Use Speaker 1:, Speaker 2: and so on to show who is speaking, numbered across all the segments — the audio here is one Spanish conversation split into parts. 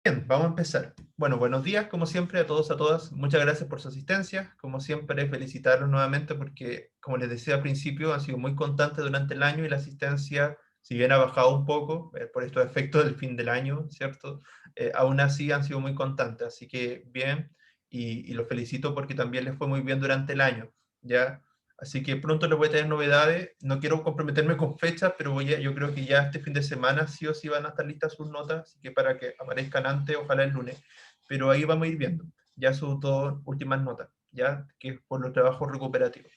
Speaker 1: Bien, vamos a empezar. Bueno, buenos días, como siempre, a todos, a todas. Muchas gracias por su asistencia. Como siempre, felicitarlos nuevamente porque, como les decía al principio, han sido muy constantes durante el año y la asistencia, si bien ha bajado un poco por estos efectos del fin del año, ¿cierto? Aún así han sido muy constantes. Así que bien, y los felicito porque también les fue muy bien durante el año, ¿ya? Así que pronto les voy a tener novedades. No quiero comprometerme con fechas, pero yo creo que ya este fin de semana sí o sí van a estar listas sus notas, así que para que aparezcan antes, ojalá el lunes. Pero ahí vamos a ir viendo ya sus dos últimas notas, ya que es por los trabajos recuperativos.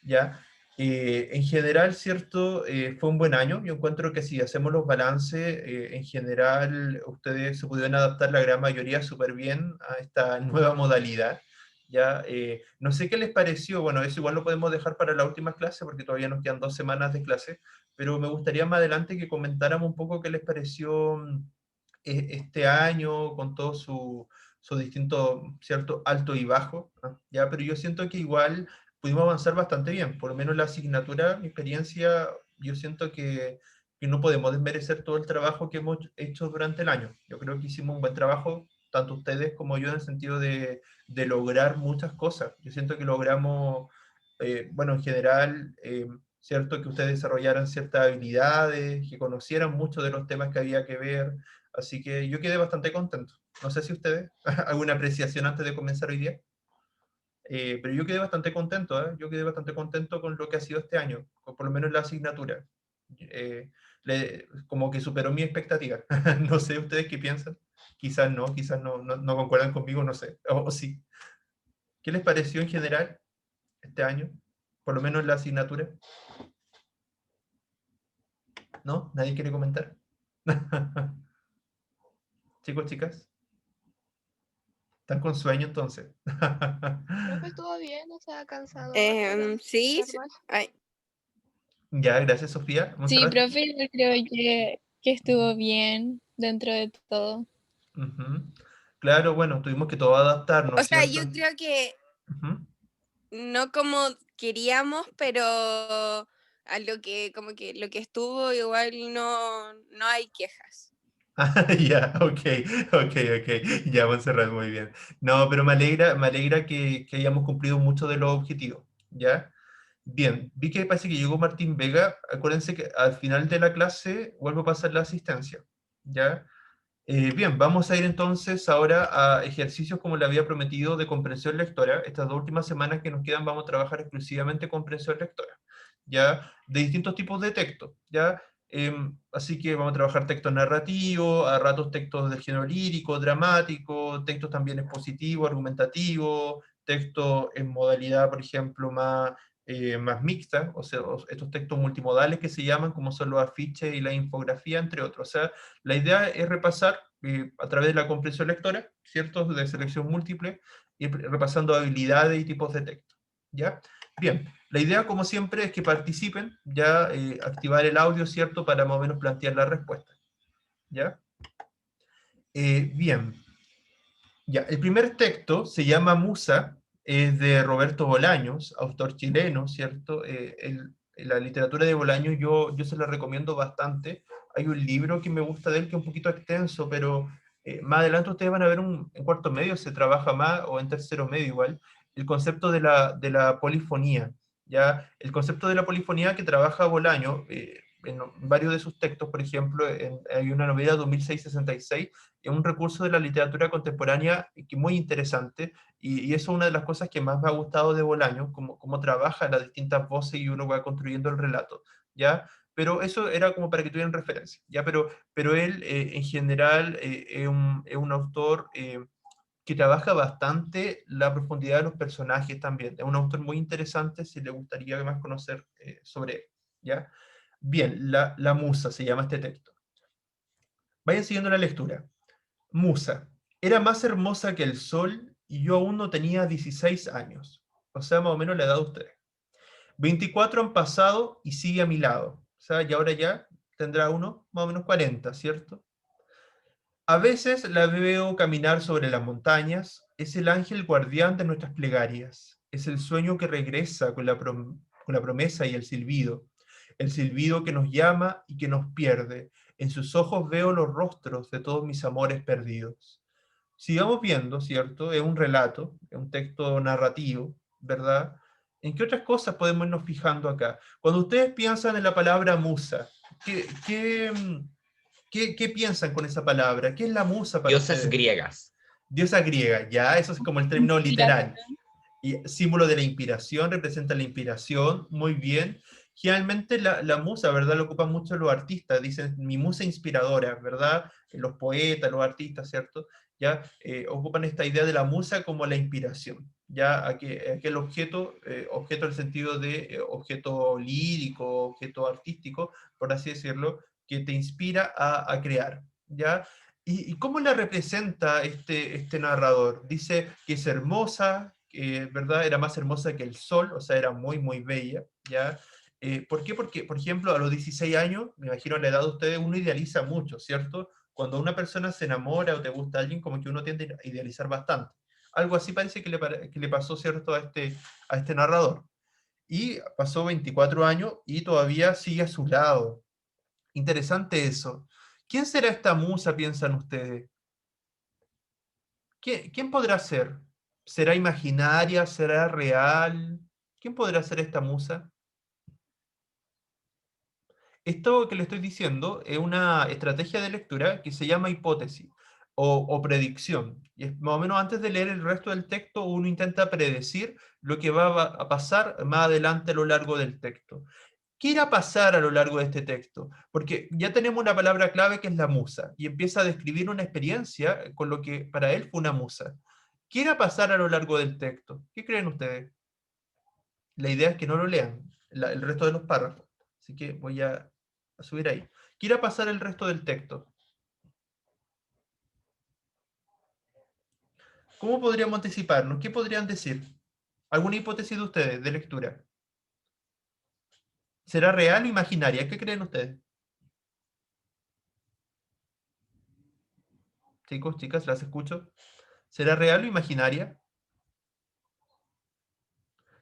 Speaker 1: Ya, en general, cierto, fue un buen año. Yo encuentro que si hacemos los balances, en general, ustedes se pudieron adaptar la gran mayoría súper bien a esta nueva modalidad. Ya, no sé qué les pareció. Bueno, eso igual lo podemos dejar para la última clase porque todavía nos quedan 2 semanas de clase, pero me gustaría más adelante que comentáramos un poco qué les pareció este año con todo su distinto, cierto, alto y bajo, ¿no? Ya, pero yo siento que igual pudimos avanzar bastante bien, por lo menos la asignatura, mi experiencia, yo siento que no podemos desmerecer todo el trabajo que hemos hecho durante el año. Yo creo que hicimos un buen trabajo, tanto ustedes como yo, en el sentido de lograr muchas cosas. Yo siento que logramos, bueno, en general, cierto, que ustedes desarrollaran ciertas habilidades, que conocieran mucho de los temas que había que ver, así que yo quedé bastante contento. No sé si ustedes, alguna apreciación antes de comenzar hoy día. Pero yo quedé bastante contento, ¿eh? Yo quedé bastante contento con lo que ha sido este año, por lo menos la asignatura. Eh, como que superó mi expectativa. No sé ustedes qué piensan. Quizás no concuerdan conmigo, no sé. O sí. ¿Qué les pareció en general este año? Por lo menos la asignatura. ¿No? ¿Nadie quiere comentar? Chicos, chicas, ¿están con sueño entonces?
Speaker 2: Creo que estuvo bien, o sea, cansador, pero
Speaker 3: Sí,
Speaker 2: normal.
Speaker 3: ay,
Speaker 1: Ya, gracias Sofía.
Speaker 4: Sí,
Speaker 1: Montserrat.
Speaker 4: profe, yo creo que estuvo bien dentro de todo.
Speaker 1: Ujú. Claro, bueno, tuvimos que todo adaptarnos,
Speaker 3: o sea, yo
Speaker 1: ¿cierto?
Speaker 3: creo que
Speaker 1: Ujú.
Speaker 3: no como queríamos, pero a lo que como que lo que estuvo igual no hay quejas.
Speaker 1: Ah, ya, ok, ok, ya, Montserrat, muy bien. No, pero me alegra que hayamos cumplido mucho de los objetivos, ¿ya? Bien, vi que parece que llegó Martín Vega. Acuérdense que al final de la clase vuelvo a pasar la asistencia, ¿ya? Bien, vamos a ir entonces ahora a ejercicios como le había prometido de comprensión lectora. Estas 2 últimas semanas que nos quedan vamos a trabajar exclusivamente comprensión lectora, ya, de distintos tipos de texto, ya. Así que vamos a trabajar texto narrativo, a ratos textos de género lírico, dramático, textos también expositivo, argumentativo, texto en modalidad, por ejemplo, más mixta, o sea, estos textos multimodales que se llaman, como son los afiches y la infografía, entre otros. O sea, la idea es repasar a través de la comprensión lectora, ¿cierto? De selección múltiple, y repasando habilidades y tipos de texto, ¿ya? Bien, la idea, como siempre, es que participen, ya activar el audio, ¿cierto? Para más o menos plantear la respuesta, ¿ya? Bien, ya, el primer texto se llama Musa, es de Roberto Bolaños, autor chileno, ¿cierto? La literatura de Bolaños yo se la recomiendo bastante. Hay un libro que me gusta de él que es un poquito extenso, pero más adelante ustedes van a ver en cuarto medio se trabaja más, o en tercero medio igual, el concepto de la polifonía. ¿Ya? El concepto de la polifonía que trabaja Bolaño, en varios de sus textos, por ejemplo, hay una novela 2666, es un recurso de la literatura contemporánea que es muy interesante, y eso es una de las cosas que más me ha gustado de Bolaño, cómo trabaja las distintas voces y uno va construyendo el relato, ¿ya? Pero eso era como para que tuvieran referencia, ¿ya? Pero él, en general, es un autor que trabaja bastante la profundidad de los personajes también. Es un autor muy interesante si le gustaría más conocer sobre él, ¿ya? Bien, la Musa se llama este texto. Vayan siguiendo la lectura. Musa, era más hermosa que el sol y yo aún no tenía 16 años. O sea, más o menos la edad de ustedes. 24 han pasado y sigue a mi lado. O sea, y ahora ya tendrá uno más o menos 40, ¿cierto? A veces la veo caminar sobre las montañas. Es el ángel guardián de nuestras plegarias. Es el sueño que regresa con la promesa y el silbido. El silbido que nos llama y que nos pierde. En sus ojos veo los rostros de todos mis amores perdidos. Sigamos viendo, ¿cierto? Es un relato, es un texto narrativo, ¿verdad? ¿En qué otras cosas podemos irnos fijando acá? Cuando ustedes piensan en la palabra musa, ¿qué piensan con esa palabra? ¿Qué es la musa para
Speaker 5: Diosas
Speaker 1: ustedes?
Speaker 5: griegas.
Speaker 1: Diosa griega, ya, eso es como el término literal. Y símbolo de la inspiración, representa la inspiración, muy bien. Generalmente la musa, ¿verdad? Lo ocupan mucho los artistas, dicen mi musa inspiradora, ¿verdad? Los poetas, los artistas, ¿cierto? Ya ocupan esta idea de la musa como la inspiración, ya aquel objeto, objeto en el sentido de objeto lírico, objeto artístico, por así decirlo, que te inspira a crear, ¿ya? ¿Y cómo la representa este narrador? Dice que es hermosa, que, ¿verdad? Era más hermosa que el sol, o sea, era muy, muy bella, ¿ya? ¿Por qué? Porque, por ejemplo, a los 16 años, me imagino la edad de ustedes, uno idealiza mucho, ¿cierto? Cuando una persona se enamora o te gusta a alguien, como que uno tiende a idealizar bastante. Algo así parece que le pasó, ¿cierto?, a este narrador. Y pasó 24 años y todavía sigue a su lado. Interesante eso. ¿Quién será esta musa, piensan ustedes? ¿Quién podrá ser? ¿Será imaginaria? ¿Será real? ¿Quién podrá ser esta musa? Esto que le estoy diciendo es una estrategia de lectura que se llama hipótesis o predicción. Y es más o menos antes de leer el resto del texto, uno intenta predecir lo que va a pasar más adelante a lo largo del texto. ¿Qué irá a pasar a lo largo de este texto? Porque ya tenemos una palabra clave que es la musa, y empieza a describir una experiencia con lo que para él fue una musa. ¿Qué irá a pasar a lo largo del texto? ¿Qué creen ustedes? La idea es que no lo lean, el resto de los párrafos. Así que voy a subir ahí. ¿Qué irá a pasar el resto del texto? ¿Cómo podríamos anticiparnos? ¿Qué podrían decir? ¿Alguna hipótesis de ustedes de lectura? ¿Será real o imaginaria? ¿Qué creen ustedes? Chicos, chicas, las escucho. ¿Será real o imaginaria?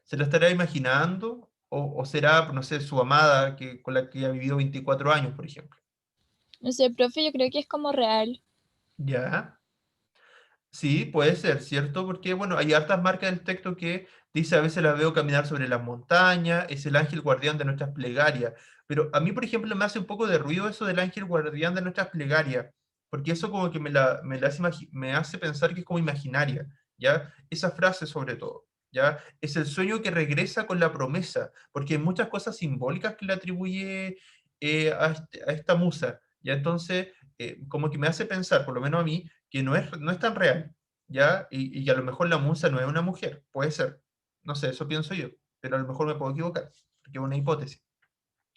Speaker 1: ¿Se lo estará imaginando? ¿O será, no sé, su amada con la que ha vivido 24 años, por ejemplo?
Speaker 4: No sé, profe, yo creo que es como real.
Speaker 1: ¿Ya? Sí, puede ser, ¿cierto? Porque, bueno, hay hartas marcas del texto que dice, a veces la veo caminar sobre las montañas, es el ángel guardián de nuestras plegarias. Pero a mí, por ejemplo, me hace un poco de ruido eso del ángel guardián de nuestras plegarias, porque eso como que me hace pensar que es como imaginaria, ¿ya? Esa frase sobre todo, ¿ya? Es el sueño que regresa con la promesa, porque hay muchas cosas simbólicas que le atribuye a esta musa, ¿ya? Entonces, como que me hace pensar, por lo menos a mí, que no es tan real, ¿ya? Y que a lo mejor la musa no es una mujer, puede ser. No sé, eso pienso yo, pero a lo mejor me puedo equivocar, porque es una hipótesis,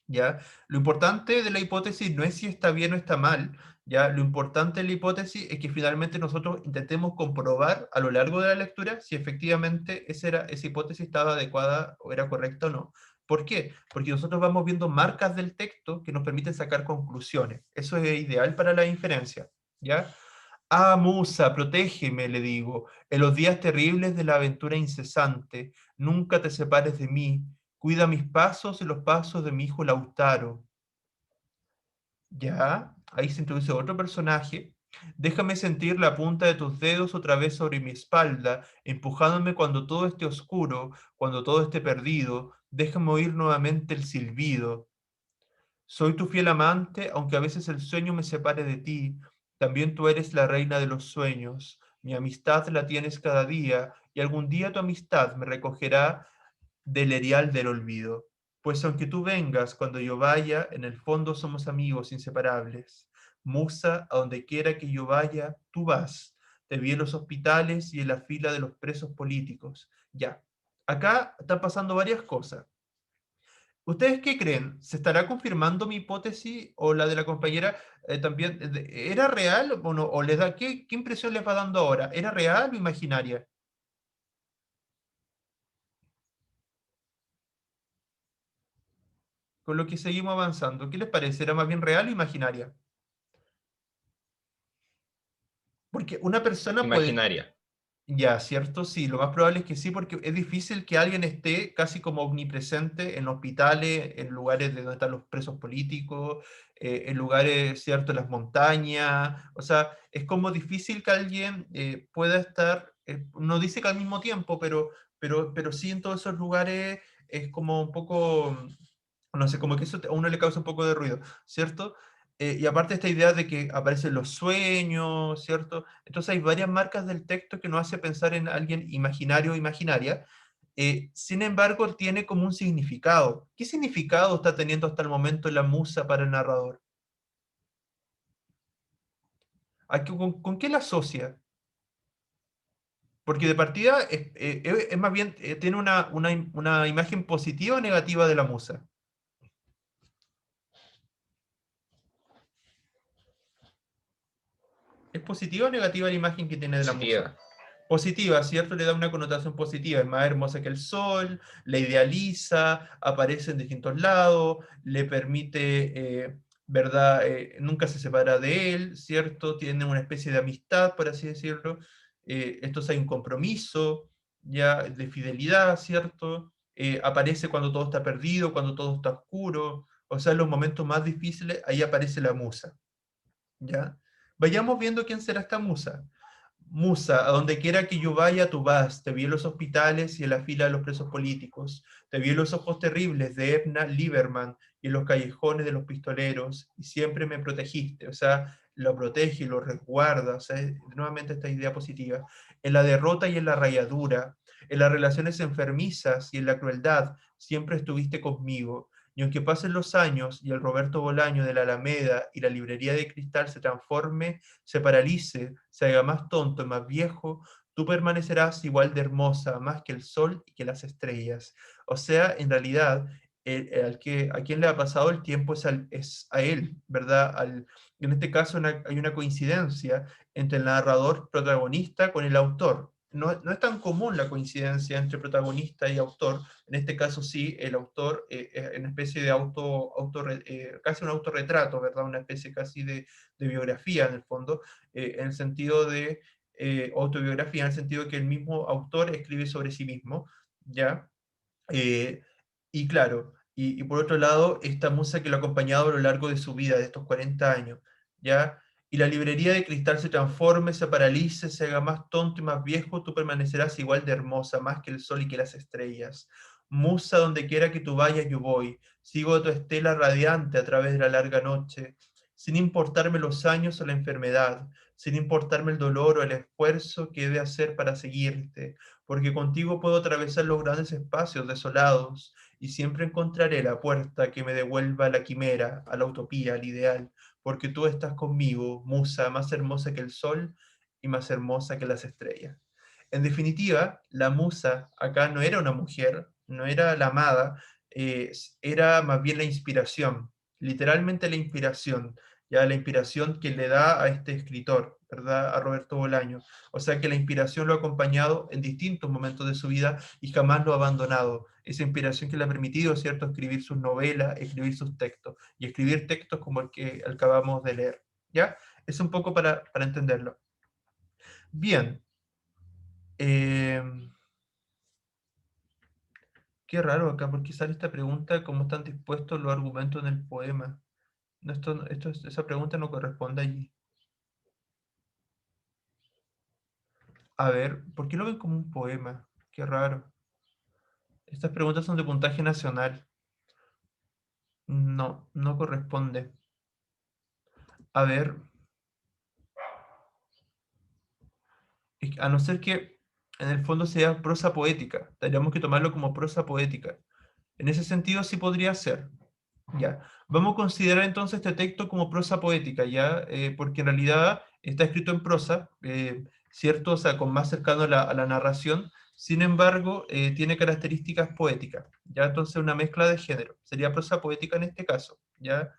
Speaker 1: ¿ya? Lo importante de la hipótesis no es si está bien o está mal, ¿ya? Lo importante de la hipótesis es que finalmente nosotros intentemos comprobar a lo largo de la lectura si efectivamente esa hipótesis estaba adecuada o era correcta o no. ¿Por qué? Porque nosotros vamos viendo marcas del texto que nos permiten sacar conclusiones. Eso es ideal para la inferencia, ¿ya? Ah, musa, protégeme, le digo, en los días terribles de la aventura incesante. Nunca te separes de mí. Cuida mis pasos y los pasos de mi hijo Lautaro. Ya, ahí se introduce otro personaje. Déjame sentir la punta de tus dedos otra vez sobre mi espalda, empujándome cuando todo esté oscuro, cuando todo esté perdido. Déjame oír nuevamente el silbido. Soy tu fiel amante, aunque a veces el sueño me separe de ti. También tú eres la reina de los sueños. Mi amistad la tienes cada día, y algún día tu amistad me recogerá del erial del olvido. Pues aunque tú vengas cuando yo vaya, en el fondo somos amigos inseparables. Musa, a donde quiera que yo vaya, tú vas. Te vi en los hospitales y en la fila de los presos políticos. Ya, acá están pasando varias cosas. ¿Ustedes qué creen? ¿Se estará confirmando mi hipótesis o la de la compañera también? ¿Era real o no? ¿O les da, qué impresión les va dando ahora? ¿Era real o imaginaria? Con lo que seguimos avanzando, ¿qué les parece? ¿Era más bien real o imaginaria? Porque una persona puede...
Speaker 5: Imaginaria.
Speaker 1: Ya, ¿cierto? Sí, lo más probable es que sí, porque es difícil que alguien esté casi como omnipresente en hospitales, en lugares de donde están los presos políticos, en lugares, ¿cierto?, en las montañas. O sea, es como difícil que alguien pueda estar, no dice que al mismo tiempo, pero sí en todos esos lugares es como un poco, no sé, como que eso a uno le causa un poco de ruido, ¿cierto? Y aparte esta idea de que aparecen los sueños, ¿cierto? Entonces hay varias marcas del texto que nos hace pensar en alguien imaginario o imaginaria. Sin embargo, tiene como un significado. ¿Qué significado está teniendo hasta el momento la musa para el narrador? ¿Con qué la asocia? Porque de partida es más bien, tiene una imagen positiva o negativa de la musa. ¿Es positiva o negativa la imagen que tiene de la musa?
Speaker 5: Positiva.
Speaker 1: Positiva, ¿cierto? Le da una connotación positiva, es más hermosa que el sol, la idealiza, aparece en distintos lados, le permite, ¿verdad? Nunca se separa de él, ¿cierto? Tiene una especie de amistad, por así decirlo. Entonces hay un compromiso, ya, de fidelidad, ¿cierto? Aparece cuando todo está perdido, cuando todo está oscuro, o sea, en los momentos más difíciles, ahí aparece la musa, ¿ya? Vayamos viendo quién será esta musa. Musa, a donde quiera que yo vaya, tú vas. Te vi en los hospitales y en la fila de los presos políticos. Te vi en los ojos terribles de Edna Lieberman y en los callejones de los pistoleros. Y siempre me protegiste. O sea, lo protege y lo resguarda. O sea, nuevamente esta idea positiva. En la derrota y en la rayadura, en las relaciones enfermizas y en la crueldad, siempre estuviste conmigo. Y aunque pasen los años y el Roberto Bolaño de la Alameda y la librería de cristal se transforme, se paralice, se haga más tonto y más viejo, tú permanecerás igual de hermosa, más que el sol y que las estrellas. O sea, en realidad, a quien le ha pasado el tiempo es a él, ¿verdad? En este caso hay una coincidencia entre el narrador protagonista con el autor. No es tan común la coincidencia entre protagonista y autor. En este caso sí, el autor es una especie de casi un autorretrato, ¿verdad? Una especie casi de biografía en el fondo, en el sentido de autobiografía, en el sentido de que el mismo autor escribe sobre sí mismo, ¿ya? Eh, y claro, y por otro lado, esta musa que lo ha acompañado a lo largo de su vida, de estos 40 años, ¿ya? Y la librería de cristal se transforme, se paralice, se haga más tonto y más viejo, tú permanecerás igual de hermosa, más que el sol y que las estrellas. Musa, donde quiera que tú vayas, yo voy. Sigo tu estela radiante a través de la larga noche, sin importarme los años o la enfermedad, sin importarme el dolor o el esfuerzo que he de hacer para seguirte, porque contigo puedo atravesar los grandes espacios desolados y siempre encontraré la puerta que me devuelva a la quimera, a la utopía, al ideal, porque tú estás conmigo, musa más hermosa que el sol y más hermosa que las estrellas. En definitiva, la musa acá no era una mujer, no era la amada, era más bien la inspiración, literalmente la inspiración, ya la inspiración que le da a este escritor, ¿verdad? A Roberto Bolaño. O sea que la inspiración lo ha acompañado en distintos momentos de su vida y jamás lo ha abandonado. Esa inspiración que le ha permitido, ¿cierto?, escribir sus novelas, escribir sus textos, y escribir textos como el que acabamos de leer, ¿ya? Es un poco para entenderlo. Bien. Qué raro acá, porque sale esta pregunta, ¿cómo están dispuestos los argumentos en el poema? No, esa pregunta no corresponde allí. A ver, ¿por qué lo ven como un poema? Qué raro. Estas preguntas son de puntaje nacional. No, no corresponde. A ver, a no ser que en el fondo sea prosa poética. Tendríamos que tomarlo como prosa poética. En ese sentido sí podría ser. Ya. Vamos a considerar entonces este texto como prosa poética, ¿ya? Porque en realidad está escrito en prosa, ¿cierto? O sea, con más cercano a la narración. Sin embargo, tiene características poéticas, ¿ya? Entonces una mezcla de género. Sería prosa poética en este caso, ¿ya?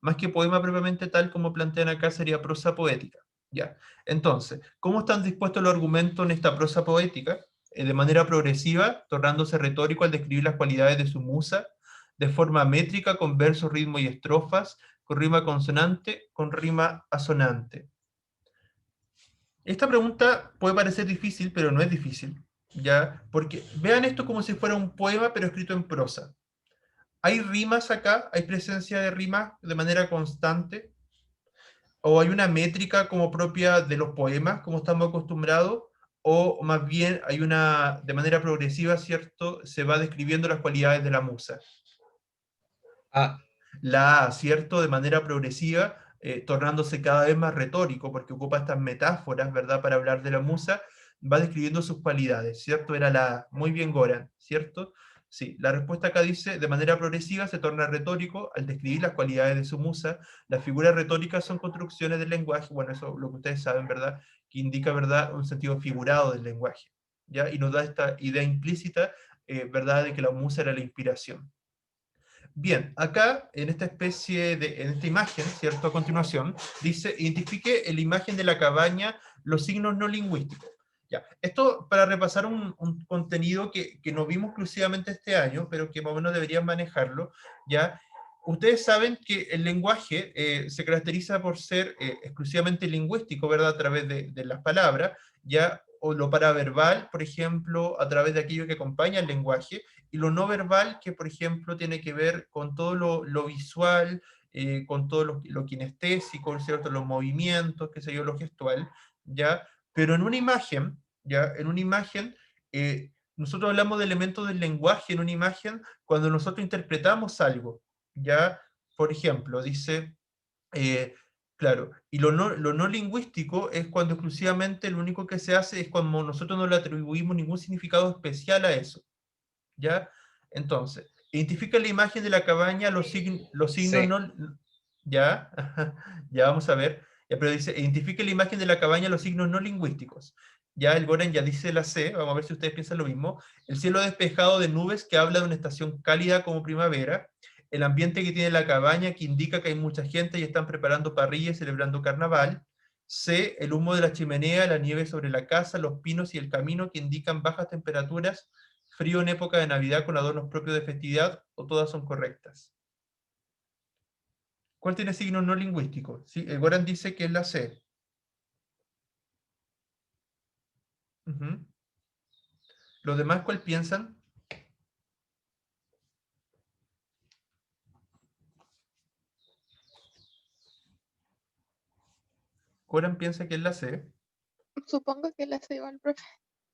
Speaker 1: Más que poema propiamente tal como plantean acá, sería prosa poética, ¿ya? Entonces, ¿cómo están dispuestos los argumentos en esta prosa poética? De manera progresiva, tornándose retórico al describir las cualidades de su musa, de forma métrica, con verso, ritmo y estrofas, con rima consonante, con rima asonante. Esta pregunta puede parecer difícil, pero no es difícil, ¿ya? Porque vean esto como si fuera un poema, pero escrito en prosa. ¿Hay rimas acá? ¿Hay presencia de rimas de manera constante? ¿O hay una métrica como propia de los poemas, como estamos acostumbrados? ¿O más bien hay una, de manera progresiva, ¿cierto? Se va describiendo las cualidades de la musa.
Speaker 5: Ah,
Speaker 1: La A, ¿cierto? De manera progresiva, tornándose cada vez más retórico, porque ocupa estas metáforas, ¿verdad? Para hablar de la musa, va describiendo sus cualidades, ¿cierto? Era la A. Muy bien, Goran, ¿cierto? Sí, la respuesta acá dice, de manera progresiva se torna retórico al describir las cualidades de su musa. Las figuras retóricas son construcciones del lenguaje, bueno, eso lo que ustedes saben, ¿verdad? Que indica, ¿verdad? Un sentido figurado del lenguaje, ¿ya? Y nos da esta idea implícita, ¿verdad? De que la musa era la inspiración. Bien, acá en esta en esta imagen, ¿cierto? A continuación, dice, identifique en la imagen de la cabaña los signos no lingüísticos. Ya, esto para repasar un contenido que no vimos exclusivamente este año, pero que más o menos deberían manejarlo, ¿ya? Ustedes saben que el lenguaje se caracteriza por ser exclusivamente lingüístico, ¿verdad? A través de las palabras, ¿ya? O lo paraverbal, por ejemplo, a través de aquello que acompaña el lenguaje, y lo no verbal, que por ejemplo tiene que ver con todo lo visual, con todo lo kinestésico, ¿cierto? Los movimientos, qué sé yo, lo gestual, ¿ya? Pero en una imagen, ¿ya? En una imagen, nosotros hablamos de elementos del lenguaje en una imagen cuando nosotros interpretamos algo, ¿ya? Por ejemplo, dice, eh, claro, y lo no lingüístico es cuando exclusivamente lo único que se hace es cuando nosotros no le atribuimos ningún significado especial a eso. ¿Ya? Entonces, identifica la imagen de la cabaña, los signos
Speaker 5: sí.
Speaker 1: no... ¿Ya? Ya vamos a ver. Ya, pero dice, identifica la imagen de la cabaña, los signos no lingüísticos. Ya el Goran ya dice la C, vamos a ver si ustedes piensan lo mismo. El cielo despejado de nubes que habla de una estación cálida como primavera. El ambiente que tiene la cabaña que indica que hay mucha gente y están preparando parrillas celebrando carnaval. C, el humo de la chimenea, la nieve sobre la casa, los pinos y el camino que indican bajas temperaturas, frío en época de Navidad con adornos propios de festividad, o todas son correctas. ¿Cuál tiene signo no lingüístico? Sí, el Goran dice que es la C. Ujú. ¿Los demás cuál piensan? Goran piensa que es la C.
Speaker 2: Supongo que la se igual, profe.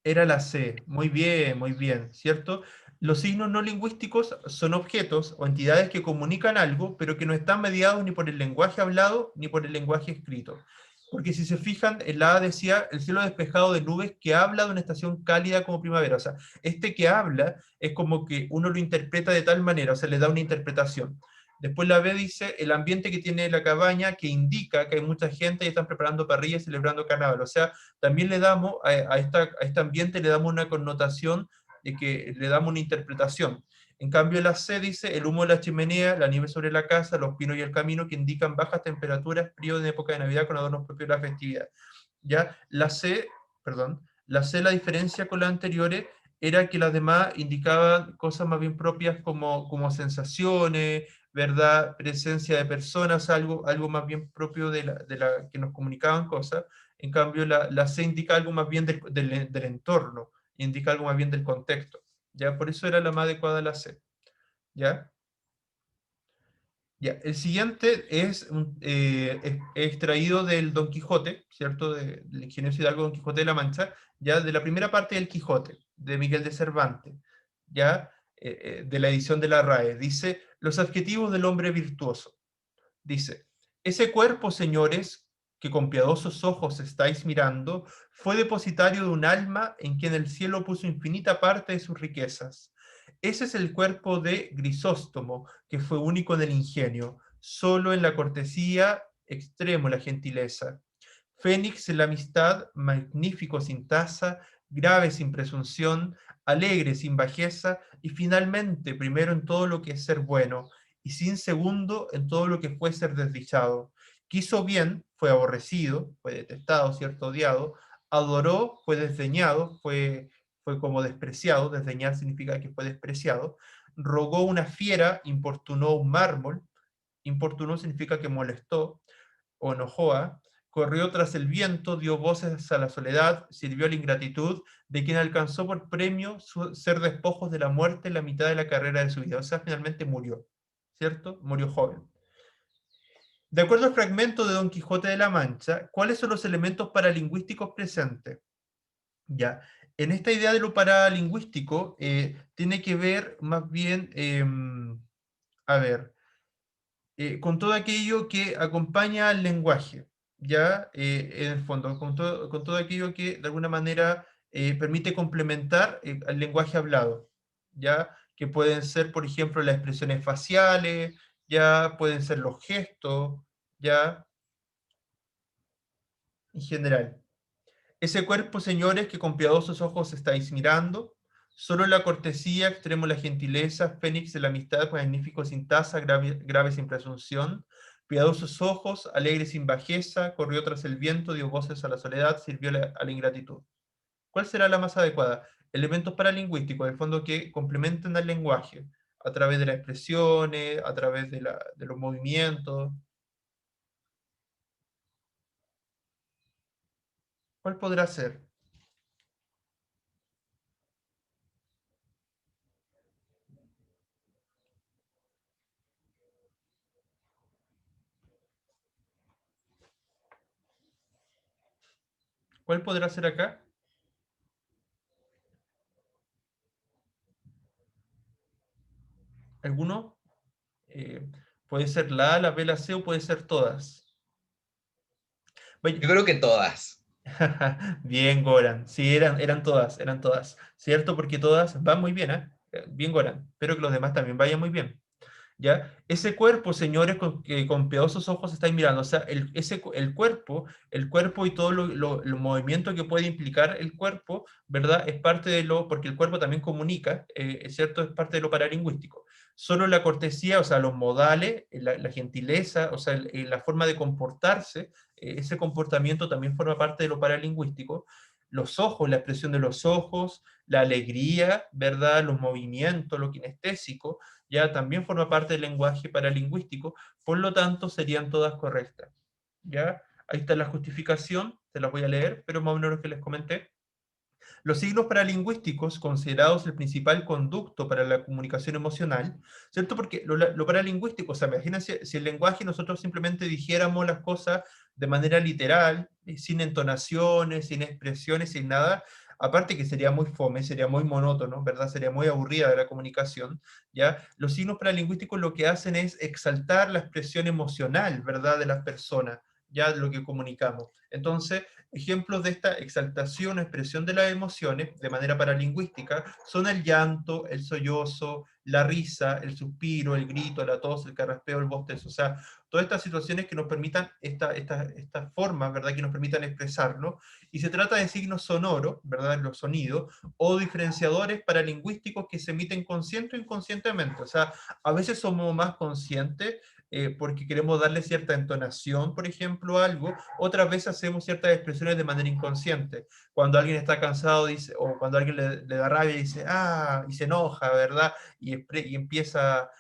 Speaker 1: Era la C. Muy bien, ¿cierto? Los signos no lingüísticos son objetos o entidades que comunican algo, pero que no están mediados ni por el lenguaje hablado ni por el lenguaje escrito. Porque si se fijan, en la A decía el cielo despejado de nubes que habla de una estación cálida como primavera. O sea, este que habla es como que uno lo interpreta de tal manera, o sea, le da una interpretación. Después la B dice el ambiente que tiene la cabaña que indica que hay mucha gente y están preparando parrillas celebrando carnaval. O sea, también le damos a este ambiente le damos una connotación de que le damos una interpretación. En cambio, la C dice el humo de la chimenea, la nieve sobre la casa, los pinos y el camino que indican bajas temperaturas, frío en época de Navidad con adornos propios de la festividad. Ya la C, perdón, la C, la diferencia con las anteriores era que las demás indicaban cosas más bien propias como sensaciones, ¿verdad? Presencia de personas, algo más bien propio de la que nos comunicaban cosas. En cambio, la C indica algo más bien del entorno, indica algo más bien del contexto. ¿Ya? Por eso era la más adecuada la C. ¿Ya? Ya, el siguiente es extraído del Don Quijote, ¿cierto? Del ingeniero Hidalgo Don Quijote de la Mancha, ya de la primera parte del Quijote, de Miguel de Cervantes, ya de la edición de la RAE. Dice, los adjetivos del hombre virtuoso. Dice, ese cuerpo, señores, que con piadosos ojos estáis mirando, fue depositario de un alma en quien el cielo puso infinita parte de sus riquezas. Ese es el cuerpo de Grisóstomo, que fue único en el ingenio, solo en la cortesía, extremo la gentileza. Fénix en la amistad, magnífico sin tasa, grave sin presunción, alegre sin bajeza, y finalmente primero en todo lo que es ser bueno, y sin segundo en todo lo que fue ser desdichado. Quiso bien, fue aborrecido, fue detestado, cierto, odiado, adoró, fue desdeñado, fue como despreciado, desdeñar significa que fue despreciado, rogó una fiera, importunó un mármol, importunó significa que molestó o enojó a, corrió tras el viento, dio voces a la soledad, sirvió a la ingratitud, de quien alcanzó por premio ser despojos de la muerte en la mitad de la carrera de su vida. O sea, finalmente murió, ¿cierto? Murió joven. De acuerdo al fragmento de Don Quijote de la Mancha, ¿cuáles son los elementos paralingüísticos presentes? Ya, en esta idea de lo paralingüístico, tiene que ver más bien, a ver, con todo aquello que acompaña al lenguaje, ¿ya? En el fondo, con todo aquello que de alguna manera permite complementar al lenguaje hablado, ¿ya? Que pueden ser, por ejemplo, las expresiones faciales, ya pueden ser los gestos, ya, en general. Ese cuerpo, señores, que con piadosos ojos estáis mirando, solo la cortesía, extremo la gentileza, fénix de la amistad, magnífico sin tasa, grave sin presunción, piadosos ojos, alegre sin bajeza, corrió tras el viento, dio voces a la soledad, sirvió a la ingratitud. ¿Cuál será la más adecuada? Elementos paralingüísticos, en el fondo, que complementen al lenguaje, a través de las expresiones, a través de los movimientos. ¿Cuál podrá ser? ¿Cuál podrá ser acá? ¿Alguno? Puede ser la A, la B, la C o puede ser todas.
Speaker 5: Yo creo que todas.
Speaker 1: Bien, Goran. Sí, eran todas. ¿Cierto? Porque todas van muy bien, ¿eh? Bien, Goran. Espero que los demás también vayan muy bien. ¿Ya? Ese cuerpo, señores, que con piadosos ojos estáis mirando, o sea, el cuerpo y todo el movimiento que puede implicar el cuerpo, ¿verdad? Es parte de porque el cuerpo también comunica, es cierto, es parte de lo paralingüístico. Solo la cortesía, o sea, los modales, la gentileza, o sea, la forma de comportarse, ese comportamiento también forma parte de lo paralingüístico. Los ojos, la expresión de los ojos, la alegría, ¿verdad? Los movimientos, lo kinestésico, ya también forma parte del lenguaje paralingüístico, por lo tanto serían todas correctas. ¿Ya? Ahí está la justificación, se las voy a leer, pero más o menos lo que les comenté. Los signos paralingüísticos, considerados el principal conducto para la comunicación emocional, ¿cierto? Porque lo paralingüístico, o sea, imagínense si el lenguaje nosotros simplemente dijéramos las cosas de manera literal, sin entonaciones, sin expresiones, sin nada, aparte que sería muy fome, sería muy monótono, ¿verdad? Sería muy aburrida de la comunicación, ¿ya? Los signos paralingüísticos lo que hacen es exaltar la expresión emocional, ¿verdad? De las personas, ya lo que comunicamos. Entonces, ejemplos de esta exaltación o expresión de las emociones de manera paralingüística son el llanto, el sollozo, la risa, el suspiro, el grito, la tos, el carraspeo, el bostezo. O sea, todas estas situaciones que nos permitan, estas formas, ¿verdad? Que nos permitan expresarnos. Y se trata de signos sonoros, ¿verdad? Los sonidos, o diferenciadores paralingüísticos que se emiten consciente o inconscientemente. O sea, a veces somos más conscientes porque queremos darle cierta entonación, por ejemplo, a algo, otras veces hacemos ciertas expresiones de manera inconsciente. Cuando alguien está cansado dice, o cuando alguien le da rabia dice, ah, y se enoja, ¿verdad? Y empieza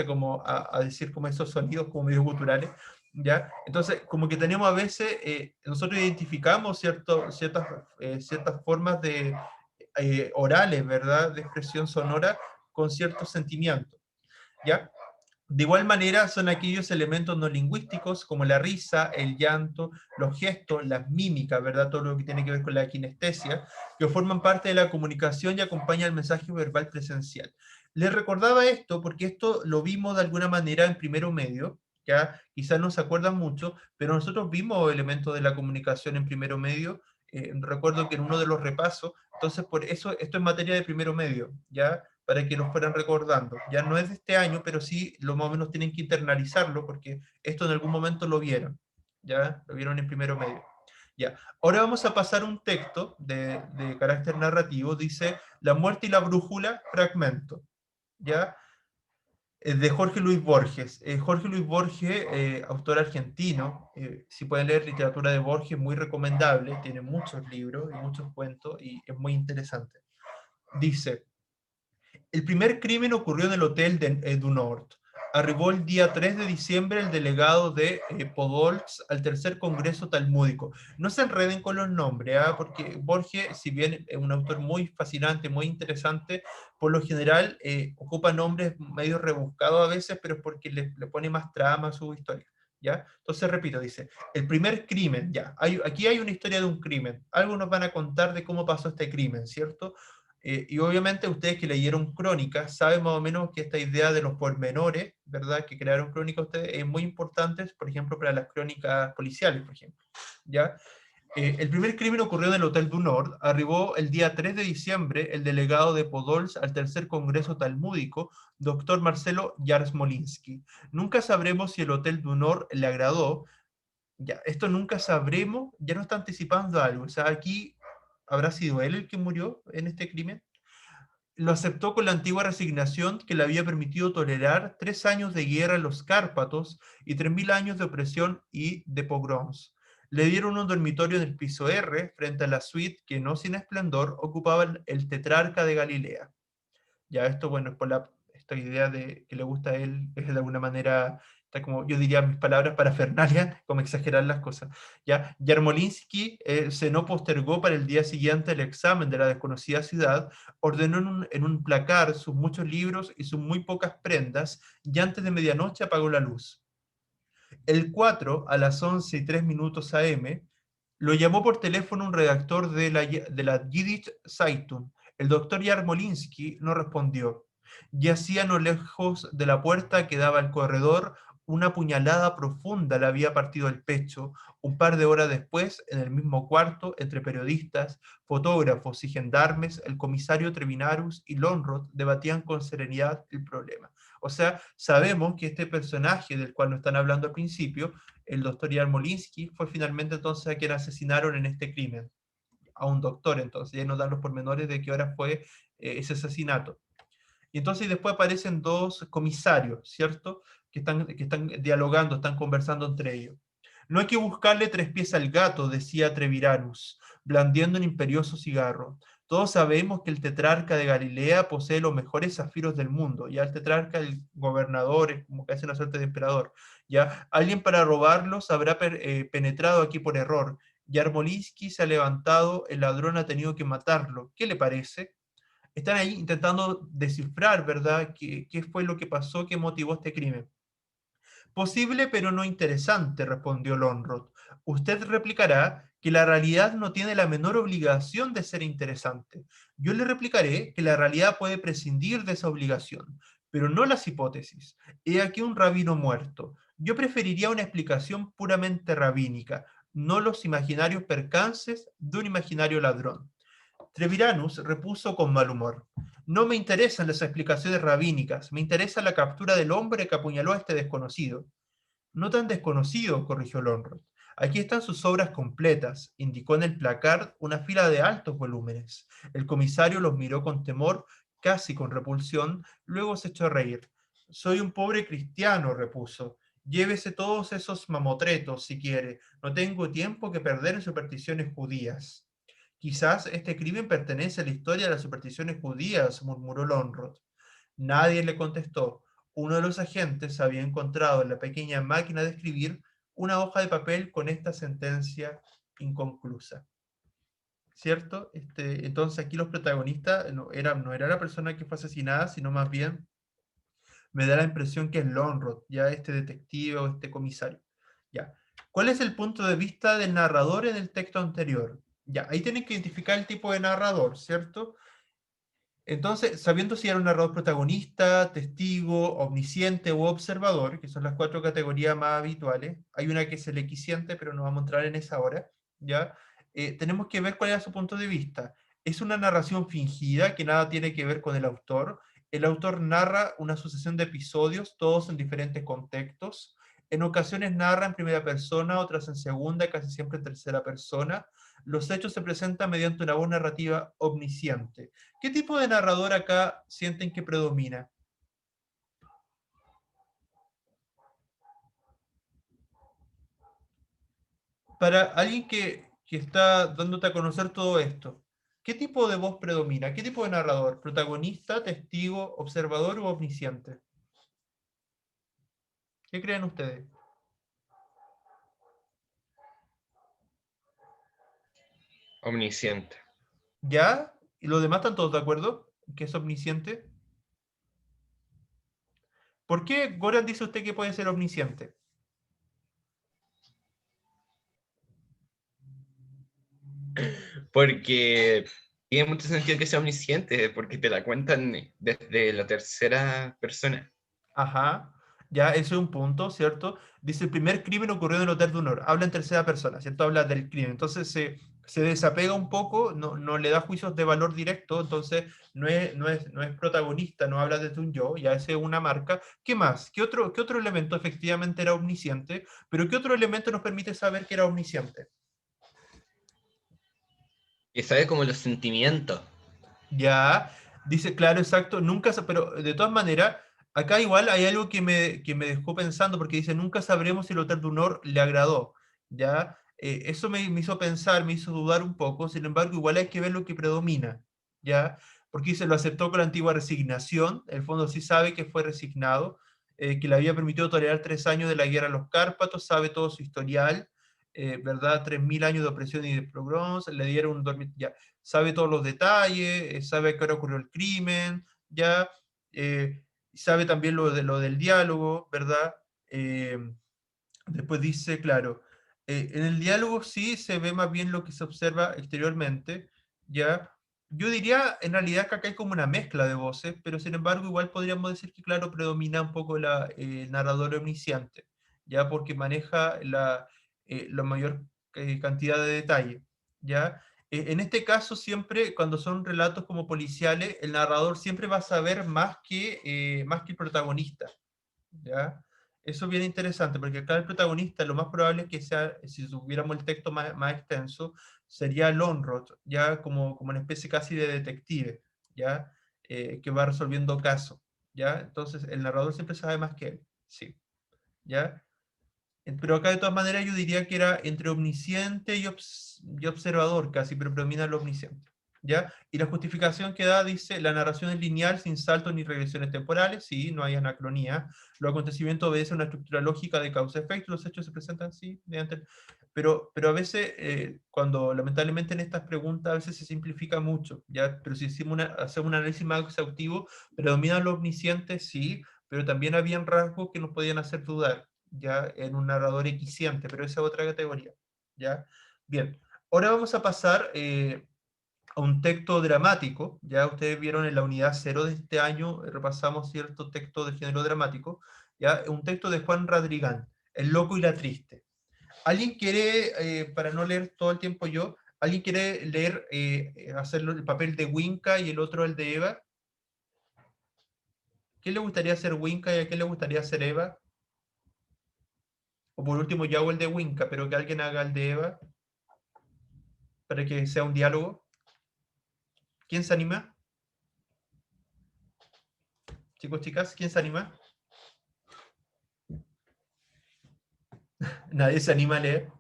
Speaker 1: como a decir como esos sonidos como medio guturales, ¿ya? Entonces, como que tenemos a veces, nosotros identificamos ciertas formas de orales, ¿verdad? De expresión sonora con ciertos sentimientos, ¿ya? De igual manera, son aquellos elementos no lingüísticos como la risa, el llanto, los gestos, las mímicas, ¿verdad? Todo lo que tiene que ver con la kinestesia, que forman parte de la comunicación y acompañan el mensaje verbal presencial. Les recordaba esto porque esto lo vimos de alguna manera en primero medio, ya quizás no se acuerdan mucho, pero nosotros vimos elementos de la comunicación en primero medio. Recuerdo que en uno de los repasos, entonces por eso esto es materia de primero medio, ¿ya? Para que nos fueran recordando. Ya no es de este año, pero sí lo más o menos tienen que internalizarlo porque esto en algún momento lo vieron, ¿ya? Lo vieron en primero medio. Ya. Ahora vamos a pasar un texto de carácter narrativo, dice La muerte y la brújula, fragmento, ¿ya? De Jorge Luis Borges. Jorge Luis Borges, autor argentino, si pueden leer literatura de Borges, muy recomendable, tiene muchos libros y muchos cuentos y es muy interesante. Dice, el primer crimen ocurrió en el hotel de Du Nord. arribó el día 3 de diciembre el delegado de Podolsk al tercer congreso talmúdico. No se enreden con los nombres, porque Borges, si bien es un autor muy fascinante, muy interesante, por lo general ocupa nombres medio rebuscados a veces, pero es porque le pone más trama a su historia. ¿Ya? Entonces repito, dice, el primer crimen, ya, aquí hay una historia de un crimen, algo nos van a contar de cómo pasó este crimen, ¿cierto? Y obviamente ustedes que leyeron crónicas saben más o menos que esta idea de los pormenores, ¿verdad? Que crearon crónicas ustedes es muy importante, por ejemplo, para las crónicas policiales, por ejemplo, ¿ya? El primer crimen ocurrió en el Hotel du Nord. Arribó el día 3 de diciembre el delegado de Podolsk al tercer congreso talmúdico, doctor Marcelo Yarmolinsky. Nunca sabremos si el Hotel du Nord le agradó. Ya, esto nunca sabremos, ya nos está anticipando algo. O sea, aquí habrá sido él el que murió en este crimen. Lo aceptó con la antigua resignación que le había permitido tolerar 3 años de guerra en los Cárpatos y 3000 años de opresión y de pogroms. Le dieron un dormitorio en el piso R, frente a la suite que, no sin esplendor, ocupaba el tetrarca de Galilea. Ya esto, bueno, es por esta idea de que le gusta a él, es de alguna manera, está como, yo diría mis palabras, parafernalia, como exagerar las cosas. Ya, Yarmolinsky se no postergó para el día siguiente el examen de la desconocida ciudad, ordenó en un placar sus muchos libros y sus muy pocas prendas, y antes de medianoche apagó la luz. El 4, a las 11:03 AM, lo llamó por teléfono un redactor de la Yiddish Zeitung. El doctor Yarmolinsky no respondió. Yacía no lejos de la puerta que daba al corredor, una puñalada profunda le había partido el pecho. Un par de horas después, en el mismo cuarto, entre periodistas, fotógrafos y gendarmes, el comisario Trevinarus y Lonrod debatían con serenidad el problema. O sea, sabemos que este personaje del cual nos están hablando al principio, el doctor Yarmolinsky, fue finalmente entonces a quien asesinaron en este crimen, a un doctor. Entonces ya nos dan los pormenores de qué hora fue ese asesinato. Y entonces después aparecen dos comisarios, ¿cierto? Que están dialogando, están conversando entre ellos. No hay que buscarle tres pies al gato, decía Treviranus, blandiendo un imperioso cigarro. Todos sabemos que el tetrarca de Galilea posee los mejores zafiros del mundo. Ya el tetrarca, el gobernador, es como que hace una suerte de emperador. Ya alguien para robarlos habrá penetrado aquí por error. Yarmolinsky se ha levantado, el ladrón ha tenido que matarlo. ¿Qué le parece? Están ahí intentando descifrar, ¿verdad?, qué fue lo que pasó, qué motivó este crimen. Posible, pero no interesante, respondió Lonrod. Usted replicará que la realidad no tiene la menor obligación de ser interesante. Yo le replicaré que la realidad puede prescindir de esa obligación, pero no las hipótesis. He aquí un rabino muerto. Yo preferiría una explicación puramente rabínica, no los imaginarios percances de un imaginario ladrón. Treviranus repuso con mal humor. No me interesan las explicaciones rabínicas, me interesa la captura del hombre que apuñaló a este desconocido. No tan desconocido, corrigió Lonrod. Aquí están sus obras completas, indicó en el placard una fila de altos volúmenes. El comisario los miró con temor, casi con repulsión, luego se echó a reír. Soy un pobre cristiano, repuso. Llévese todos esos mamotretos, si quiere. No tengo tiempo que perder en supersticiones judías. Quizás este crimen pertenece a la historia de las supersticiones judías, murmuró Lonrod. Nadie le contestó. Uno de los agentes había encontrado en la pequeña máquina de escribir una hoja de papel con esta sentencia inconclusa. ¿Cierto? Entonces aquí los protagonistas no era la persona que fue asesinada, sino más bien me da la impresión que es Lonrod, ya este detective o este comisario. Ya. ¿Cuál es el punto de vista del narrador en el texto anterior? Ya, ahí tienen que identificar el tipo de narrador, ¿cierto? Entonces, sabiendo si era un narrador protagonista, testigo, omnisciente o observador, que son las 4 categorías más habituales, hay una que es el equisciente, pero no vamos a entrar en esa ahora, ¿ya? Tenemos que ver cuál era su punto de vista. Es una narración fingida que nada tiene que ver con el autor. El autor narra una sucesión de episodios, todos en diferentes contextos. En ocasiones narra en primera persona, otras en segunda, casi siempre en tercera persona. Los hechos se presentan mediante una voz narrativa omnisciente. ¿Qué tipo de narrador acá sienten que predomina? Para alguien que está dándote a conocer todo esto, ¿qué tipo de voz predomina? ¿Qué tipo de narrador? ¿Protagonista, testigo, observador o omnisciente? ¿Qué creen ustedes?
Speaker 5: Omnisciente.
Speaker 1: ¿Ya? ¿Y los demás están todos de acuerdo? ¿Que es omnisciente? ¿Por qué Goran dice usted que puede ser omnisciente?
Speaker 5: Porque tiene mucho sentido que sea omnisciente, porque te la cuentan desde la tercera persona.
Speaker 1: Ajá, ya, ese es un punto, ¿cierto? Dice, el primer crimen ocurrió en el Hotel de Honor. Habla en tercera persona, ¿cierto? Habla del crimen. Entonces se desapega un poco, no le da juicios de valor directo, entonces no es protagonista, no habla desde un yo, ya ese es una marca. ¿Qué más? ¿Qué otro elemento efectivamente era omnisciente? Pero ¿qué otro elemento nos permite saber que era omnisciente?
Speaker 5: Y sabe como los sentimientos.
Speaker 1: Ya, dice, claro, exacto, nunca, pero de todas maneras, acá igual hay algo que me dejó pensando, porque dice, nunca sabremos si el Hotel de Honor le agradó, ¿ya? Eso me hizo pensar, me hizo dudar un poco, sin embargo, igual hay que ver lo que predomina, ¿ya? Porque dice, lo aceptó con la antigua resignación, el fondo sí sabe que fue resignado, que le había permitido tolerar 3 años de la guerra a los Cárpatos, sabe todo su historial, ¿verdad? 3.000 años de opresión y de pogroms, le dieron un dormitorio, sabe todos los detalles, sabe a qué hora ocurrió el crimen, ya, eh, sabe también lo del diálogo, ¿verdad? Eh, Después dice, claro, en el diálogo sí se ve más bien lo que se observa exteriormente, ¿ya? Yo diría en realidad que acá hay como una mezcla de voces, pero sin embargo igual podríamos decir que, claro, predomina un poco el narrador omnisciente, ¿ya? Porque maneja la mayor cantidad de detalle, ¿ya? En este caso siempre, cuando son relatos como policiales, el narrador siempre va a saber más que el protagonista, ¿ya? Eso es bien interesante, porque acá el protagonista, lo más probable es que sea, si tuviéramos el texto más extenso, sería Lonrod, ya como una especie casi de detective, ¿ya? Que va resolviendo casos, ¿ya? Entonces, el narrador siempre sabe más que él, sí, ¿ya? Pero acá de todas maneras yo diría que era entre omnisciente y observador casi, pero predomina lo omnisciente. ¿Ya? Y la justificación que da dice, la narración es lineal, sin saltos ni regresiones temporales, sí, no hay anacronía. Los acontecimientos obedecen a una estructura lógica de causa-efecto, los hechos se presentan, sí, mediante... Pero a veces, cuando lamentablemente en estas preguntas, a veces se simplifica mucho, ¿ya? Pero si hacemos un análisis más exhaustivo, predomina lo omnisciente, sí, pero también habían rasgos que nos podían hacer dudar, ya en un narrador eficiente, pero esa es otra categoría, ¿ya? Bien, ahora vamos a pasar a un texto dramático, ya ustedes vieron en la unidad 0 de este año, repasamos cierto texto de género dramático, ya, un texto de Juan Radrigán, El loco y la triste. ¿Alguien quiere, para no leer todo el tiempo yo, alguien quiere leer, hacerlo el papel de Winca y el otro el de Eva? ¿Qué le gustaría hacer Winca y a qué le gustaría hacer Eva? O por último, yo hago el de Winca, pero que alguien haga el de Eva para que sea un diálogo. ¿Quién se anima? Chicos, chicas, ¿quién se anima? Nadie se anima a leer.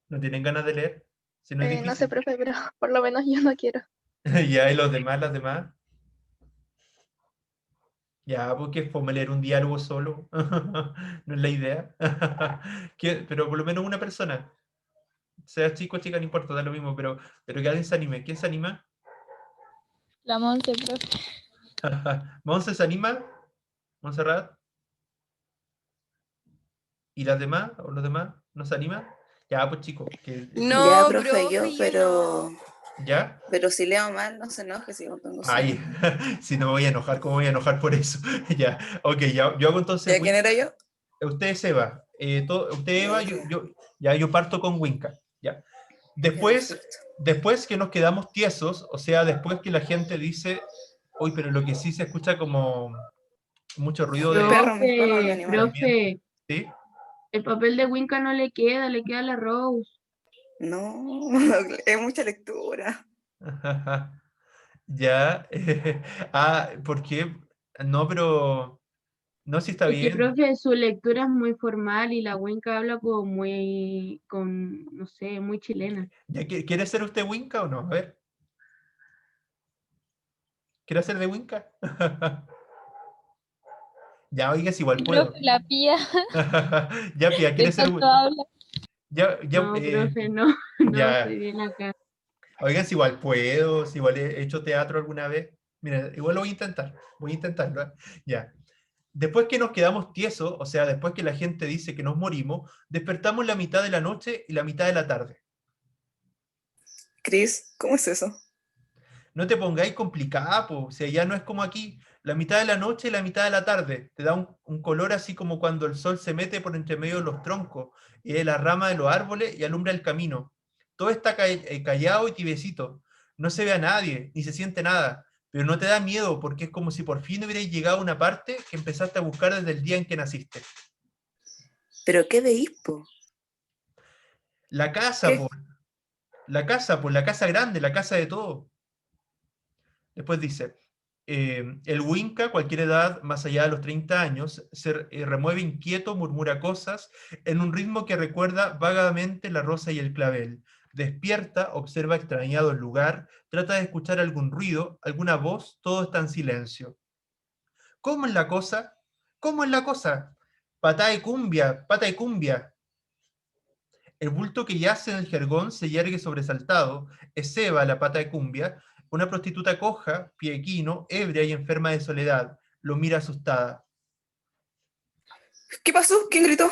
Speaker 1: ¿No tienen ganas de leer? Si no es
Speaker 2: No sé,
Speaker 1: difícil.
Speaker 2: profe, pero por lo menos yo no quiero.
Speaker 1: Ya, y los demás, las demás. Ya, porque fome leer un diálogo solo. No es la idea. Pero por lo menos una persona. Sea chico o chica, no importa, da lo mismo, pero que alguien se anime. ¿Quién se anima?
Speaker 4: La Monse, profe.
Speaker 1: ¿Monse se anima? ¿Montserrat? ¿Y las demás? ¿O los demás? ¿No se animan? Ya, pues chicos,
Speaker 6: Ya,
Speaker 3: No,
Speaker 6: profe,
Speaker 3: profe, yo no.
Speaker 1: ¿ya?
Speaker 6: pero si leo mal, no se enoje si yo pongo
Speaker 1: Ay,
Speaker 6: cero.
Speaker 1: si no me voy a enojar, ¿cómo me voy a enojar por eso? Ya, ok, ya, yo hago entonces
Speaker 6: ¿Ya quién era yo?
Speaker 1: Usted es Eva. Usted
Speaker 6: Ya,
Speaker 1: Eva, yo parto con Winca. Ya.
Speaker 6: ya,
Speaker 1: Después,
Speaker 6: perfecto.
Speaker 1: después que nos quedamos tiesos, o sea, después que la gente dice, uy, pero lo que sí se escucha como mucho ruido de
Speaker 6: Mis perros, mis
Speaker 7: Profe,
Speaker 6: animales.
Speaker 1: movimiento,
Speaker 7: profe,
Speaker 1: ¿sí?
Speaker 7: el papel de Winca no le queda a la Rose.
Speaker 6: No, es mucha lectura.
Speaker 1: Ya. ¿Por qué? No, pero no, si está
Speaker 7: Es que,
Speaker 1: bien.
Speaker 7: profe, su lectura es muy formal y la Winca habla como no sé, muy chilena.
Speaker 1: ¿Ya quiere ser usted Winca o no? A ver, ¿quiere hacer de Winca? Ya, oigas, igual
Speaker 4: Y
Speaker 1: puedo.
Speaker 4: profe, la pía
Speaker 1: Ya, Pía,
Speaker 4: de
Speaker 1: ¿quieres ser?
Speaker 4: tanto habla.
Speaker 1: Ya, ya,
Speaker 7: No, profe, no, no,
Speaker 1: ya.
Speaker 7: estoy bien acá.
Speaker 1: Oigan, si igual puedo, si igual he hecho teatro alguna vez. Mira, igual lo voy a intentarlo. ¿Eh? Ya. Después que nos quedamos tiesos, o sea, después que la gente dice que nos morimos, despertamos la mitad de la noche y la mitad de la tarde.
Speaker 6: Cris, ¿cómo es eso?
Speaker 1: No te pongáis complicada, po. O sea, ya no es como aquí, la mitad de la noche y la mitad de la tarde. Te da un color así como cuando el sol se mete por entre medio de los troncos, la rama de los árboles y alumbra el camino. Todo está callado y tibiecito. No se ve a nadie, ni se siente nada. Pero no te da miedo porque es como si por fin hubierais llegado a una parte que empezaste a buscar desde el día en que naciste.
Speaker 6: ¿Pero qué veís, po?
Speaker 1: La casa,
Speaker 6: ¿Qué?
Speaker 1: po. La casa grande, la casa de todo. Después dice, el Winca, cualquier edad más allá de los 30 años, se remueve inquieto, murmura cosas, en un ritmo que recuerda vagamente la rosa y el clavel. Despierta, observa extrañado el lugar, trata de escuchar algún ruido, alguna voz, todo está en silencio. ¿Cómo es la cosa? ¿Cómo es la cosa? Patá de cumbia, pata de cumbia. El bulto que yace en el jergón se yergue sobresaltado, exceba la pata de cumbia, una prostituta coja, piequino, ebria y enferma de soledad, lo mira asustada.
Speaker 6: ¿Qué pasó? ¿Quién gritó?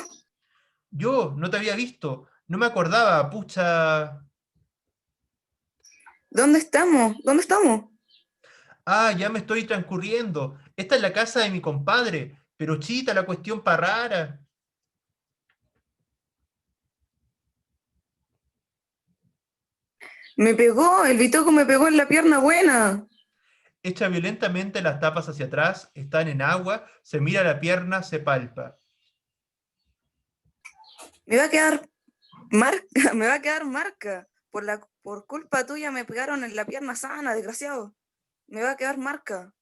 Speaker 1: Yo, no te había visto, no me acordaba, pucha.
Speaker 6: ¿Dónde estamos? ¿Dónde estamos?
Speaker 1: Ah, ya me estoy transcurriendo. Esta es la casa de mi compadre, pero chita, la cuestión pa' rara.
Speaker 6: Me pegó, el bitoco me pegó en la pierna buena.
Speaker 1: Echa violentamente las tapas hacia atrás, están en agua, se mira la pierna, se palpa.
Speaker 6: Me va a quedar marca, me va a quedar marca. Por culpa tuya me pegaron en la pierna sana, desgraciado. Me va a quedar marca.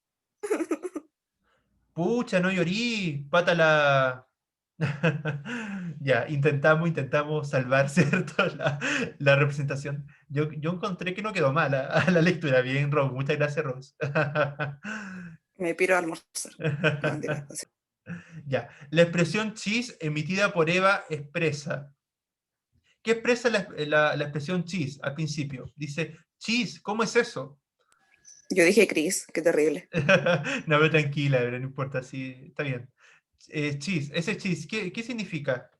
Speaker 1: Pucha, no llorí, pata la... Ya, intentamos salvar, ¿cierto? La representación. Yo encontré que no quedó mal a la lectura. Bien, Rose. Muchas gracias, Rose.
Speaker 6: Me piro a almorzar. No, mentira.
Speaker 1: Ya, la expresión chis emitida por Eva expresa. ¿Qué expresa la expresión chis al principio? Dice, chis, ¿cómo es eso?
Speaker 6: Yo dije Cris, qué terrible.
Speaker 1: No, pero tranquila, pero no importa, sí, está bien. Chis, ese chis, ¿qué significa?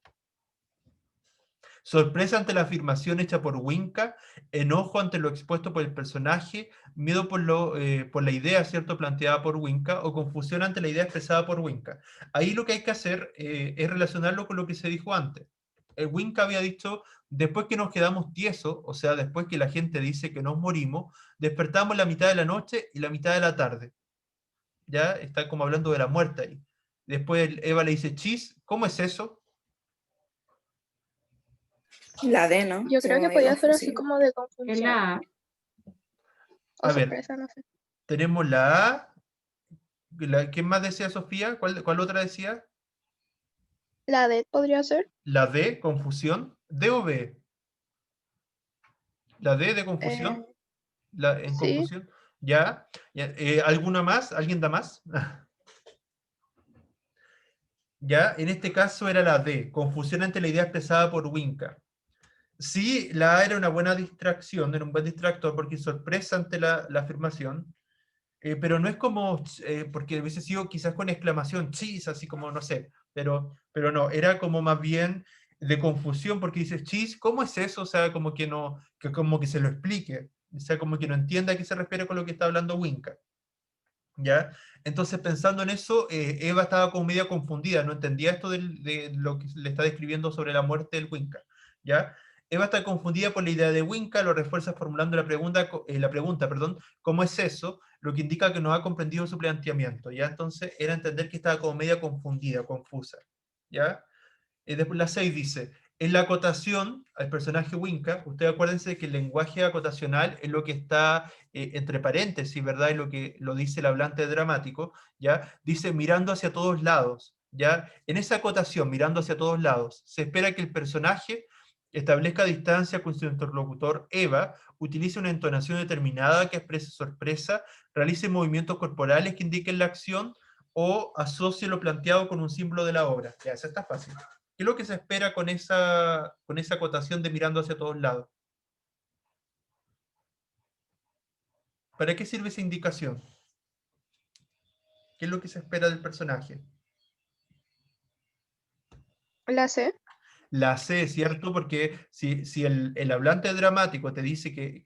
Speaker 1: Sorpresa ante la afirmación hecha por Winca, enojo ante lo expuesto por el personaje, miedo por la idea, ¿cierto?, planteada por Winca, o confusión ante la idea expresada por Winca. Ahí lo que hay que hacer es relacionarlo con lo que se dijo antes. El Winca había dicho, después que nos quedamos tiesos, o sea, después que la gente dice que nos morimos, despertamos la mitad de la noche y la mitad de la tarde. Ya está como hablando de la muerte ahí. Después Eva le dice, chis, ¿cómo es eso?
Speaker 6: La D, ¿no?
Speaker 2: Yo
Speaker 6: Se
Speaker 2: creo
Speaker 6: me
Speaker 2: que
Speaker 6: dio
Speaker 2: podía ser así
Speaker 6: confusión.
Speaker 2: como de
Speaker 7: Es
Speaker 2: confusión
Speaker 7: la A.
Speaker 2: o
Speaker 1: A ver,
Speaker 2: sorpresa, no sé.
Speaker 1: tenemos la A. ¿Quién más decía Sofía? ¿Cuál otra decía?
Speaker 2: La D podría ser.
Speaker 1: La D, confusión. ¿D o B? La D de
Speaker 2: eh,
Speaker 1: confusión. En
Speaker 2: sí,
Speaker 1: confusión. Ya. ¿Alguna más? ¿Alguien da más? Ya, en este caso era la D, confusión ante la idea expresada por Winca. Sí, la A era una buena distracción, era un buen distractor porque sorpresa ante la afirmación, pero no es como, porque hubiese sido quizás con exclamación, chis, así como, no sé, pero no, era como más bien de confusión porque dices, chis, ¿cómo es eso? O sea, como que no, que como que se lo explique, o sea, como que no entienda a qué se refiere con lo que está hablando Winca. ¿Ya? Entonces, pensando en eso, Eva estaba como media confundida, no entendía esto de lo que le está describiendo sobre la muerte del Winca, ¿ya? Eva está confundida por la idea de Winca, lo refuerza formulando la pregunta, perdón, ¿cómo es eso? Lo que indica que no ha comprendido su planteamiento, ¿ya? Entonces, era entender que estaba como media confundida, confusa, ¿ya? Después la 6 dice, en la acotación al personaje Winca, ustedes acuérdense que el lenguaje acotacional es lo que está entre paréntesis, ¿verdad? Es lo que lo dice el hablante dramático, ¿ya? Dice mirando hacia todos lados, ¿ya? En esa acotación, mirando hacia todos lados, se espera que el personaje establezca distancia con su interlocutor Eva, utilice una entonación determinada que exprese sorpresa, realice movimientos corporales que indiquen la acción, o asocie lo planteado con un símbolo de la obra. Ya, eso está fácil. ¿Qué es lo que se espera con esa acotación de mirando hacia todos lados? ¿Para qué sirve esa indicación? ¿Qué es lo que se espera del personaje?
Speaker 2: La C.
Speaker 1: La C, ¿cierto? Porque si el hablante dramático te dice que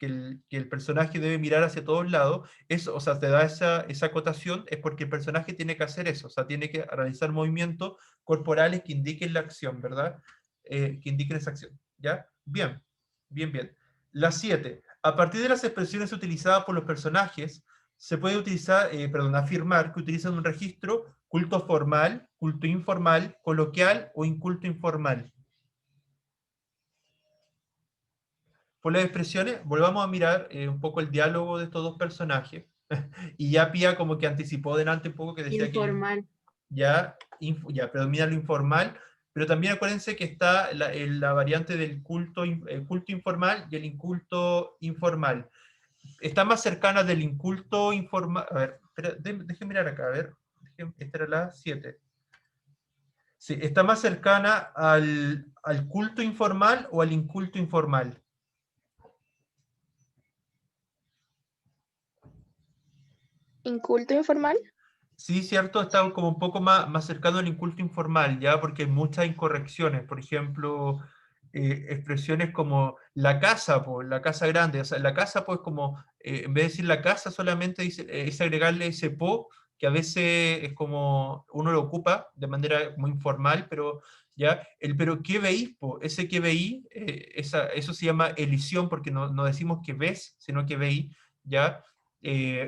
Speaker 1: el personaje debe mirar hacia todos lados, eso, o sea, te da esa acotación, es porque el personaje tiene que hacer eso, o sea, tiene que realizar movimientos corporales que indiquen la acción, ¿verdad? Que indiquen esa acción, ¿ya? Bien, bien, bien. La 7. A partir de las expresiones utilizadas por los personajes, se puede utilizar, afirmar que utilizan un registro culto formal, culto informal, coloquial o inculto informal. Por las expresiones, volvamos a mirar un poco el diálogo de estos dos personajes. Y ya Pía como que anticipó delante un poco que decía
Speaker 7: Informal.
Speaker 1: que ya predomina lo informal, pero también acuérdense que está la variante del el culto informal y el inculto informal. Está más cercana del inculto informal. A ver, déjenme mirar acá, a ver. Esta era la 7. Sí, está más cercana al culto informal o al inculto informal.
Speaker 2: Inculto informal.
Speaker 1: Sí, cierto, está como un poco más cercano al inculto informal, ¿ya? Porque hay muchas incorrecciones. Por ejemplo, expresiones como la casa, pues, la casa grande. O sea, la casa, pues, como, en vez de decir la casa, solamente es agregarle ese po, que a veces es como, uno lo ocupa de manera muy informal, pero, ¿ya? Pero ¿qué veís, po? Ese que veí, eso se llama elisión, porque no decimos que ves, sino que veí, ¿ya?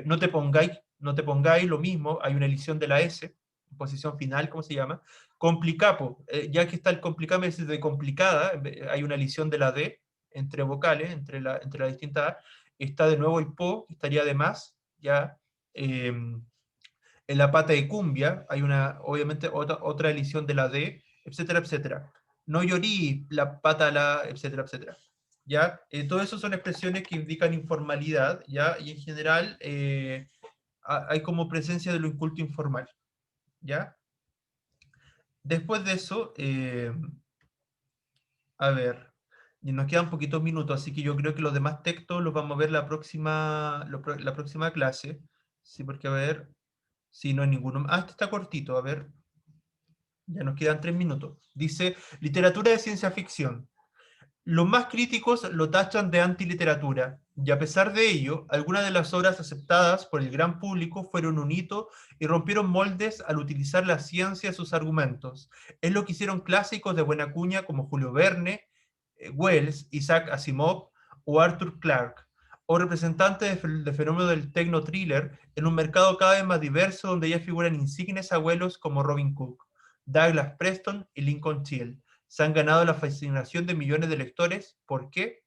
Speaker 1: No te pongáis lo mismo, hay una elisión de la S, posición final, ¿cómo se llama? Complicapo, ya que está el complicado, es de complicada, hay una elisión de la D entre vocales, entre las distintas A, está de nuevo el po, que estaría de más, ya. En la pata de cumbia hay obviamente, otra elisión de la D, etcétera, etcétera. No llorí, la pata, etcétera, etcétera. ¿Ya? Todo eso son expresiones que indican informalidad, ¿ya? Y en general hay como presencia de lo inculto informal, ¿ya? Después de eso, a ver, y nos quedan poquitos minutos, así que yo creo que los demás textos los vamos a ver la próxima clase, sí, porque a ver, si no hay ninguno. Este está cortito, a ver, ya nos quedan 3 minutos. Dice, literatura de ciencia ficción. Los más críticos lo tachan de antiliteratura, y a pesar de ello, algunas de las obras aceptadas por el gran público fueron un hito y rompieron moldes al utilizar la ciencia en sus argumentos. Es lo que hicieron clásicos de buena cuña como Julio Verne, Wells, Isaac Asimov o Arthur Clarke, o representantes del fenómeno del techno-thriller en un mercado cada vez más diverso donde ya figuran insignes abuelos como Robin Cook, Douglas Preston y Lincoln Chill. Se han ganado la fascinación de millones de lectores. ¿Por qué?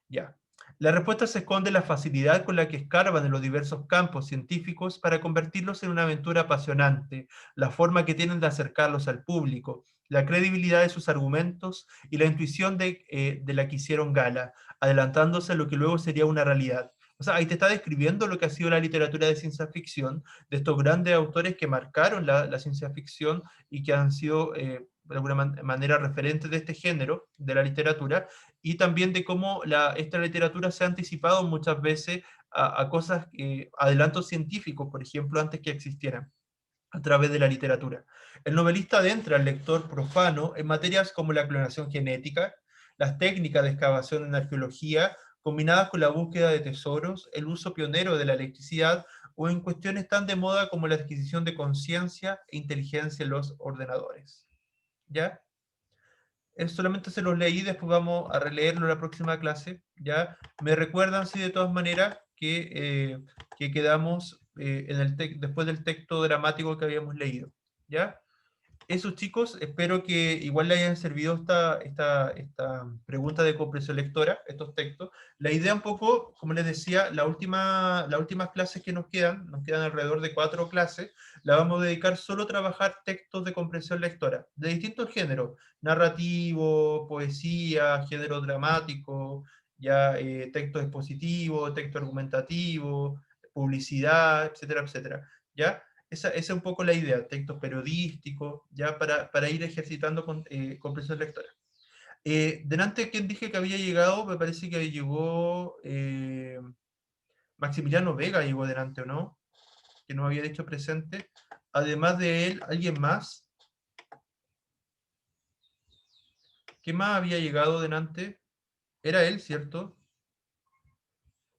Speaker 1: Ya. La respuesta se esconde en la facilidad con la que escarban en los diversos campos científicos para convertirlos en una aventura apasionante, la forma que tienen de acercarlos al público, la credibilidad de sus argumentos y la intuición de la que hicieron gala, adelantándose a lo que luego sería una realidad. O sea, ahí te está describiendo lo que ha sido la literatura de ciencia ficción, de estos grandes autores que marcaron la ciencia ficción y que han sido de alguna manera referentes de este género, de la literatura, y también de cómo esta literatura se ha anticipado muchas veces a cosas, adelantos científicos, por ejemplo, antes que existieran, a través de la literatura. El novelista adentra al lector profano en materias como la clonación genética, las técnicas de excavación en arqueología, combinadas con la búsqueda de tesoros, el uso pionero de la electricidad, o en cuestiones tan de moda como la adquisición de conciencia e inteligencia en los ordenadores. ¿Ya? Solamente se los leí, después vamos a releerlo en la próxima clase, ¿ya? Me recuerdan, sí, de todas maneras, que quedamos después del texto dramático que habíamos leído, ¿ya? Eso, chicos, espero que igual les hayan servido esta pregunta de comprensión lectora, estos textos. La idea un poco, como les decía, las últimas clases que nos quedan alrededor de 4 clases, la vamos a dedicar solo a trabajar textos de comprensión lectora, de distintos géneros, narrativo, poesía, género dramático, ya texto expositivo, texto argumentativo, publicidad, etcétera, etcétera, ¿ya? esa es un poco la idea, textos periodísticos, ya para ir ejercitando comprensión lectora. Delante, ¿quién dije que había llegado? Me parece que llegó Maximiliano Vega, llegó delante, ¿o no? Que no había dicho presente. Además de él, ¿alguien más? ¿Qué más había llegado delante? Era él, ¿cierto?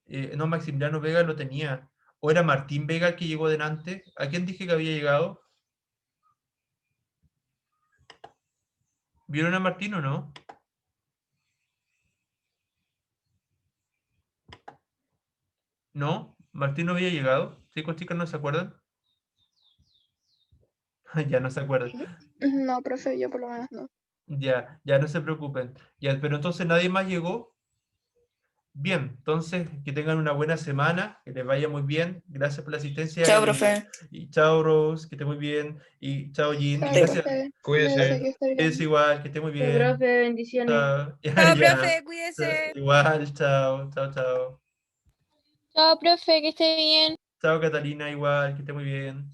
Speaker 1: No, Maximiliano Vega lo tenía. ¿O era Martín Vega el que llegó delante? ¿A quién dije que había llegado? ¿Vieron a Martín o no? ¿No? ¿Martín no había llegado? ¿Chicos, chicas, no se acuerdan? Ya no se acuerdan.
Speaker 2: No, profe, yo por lo menos no.
Speaker 1: Ya no se preocupen. Ya, pero entonces nadie más llegó. Bien, entonces que tengan una buena semana, que les vaya muy bien. Gracias por la asistencia.
Speaker 6: Chao, profe.
Speaker 1: Y chao, Rose, que esté muy bien. Y chao, Jean.
Speaker 2: Chao,
Speaker 1: Y gracias.
Speaker 2: profe.
Speaker 5: Cuídese.
Speaker 2: Cuídese, que esté bien.
Speaker 1: Es igual, que esté muy
Speaker 7: Chao,
Speaker 1: bien.
Speaker 7: profe, bendiciones.
Speaker 1: Chao.
Speaker 3: Chao,
Speaker 1: Ya.
Speaker 3: profe, cuídese.
Speaker 1: Igual, chao, chao, chao.
Speaker 4: Chao, profe, que esté bien.
Speaker 1: Chao, Catalina, igual, que esté muy bien.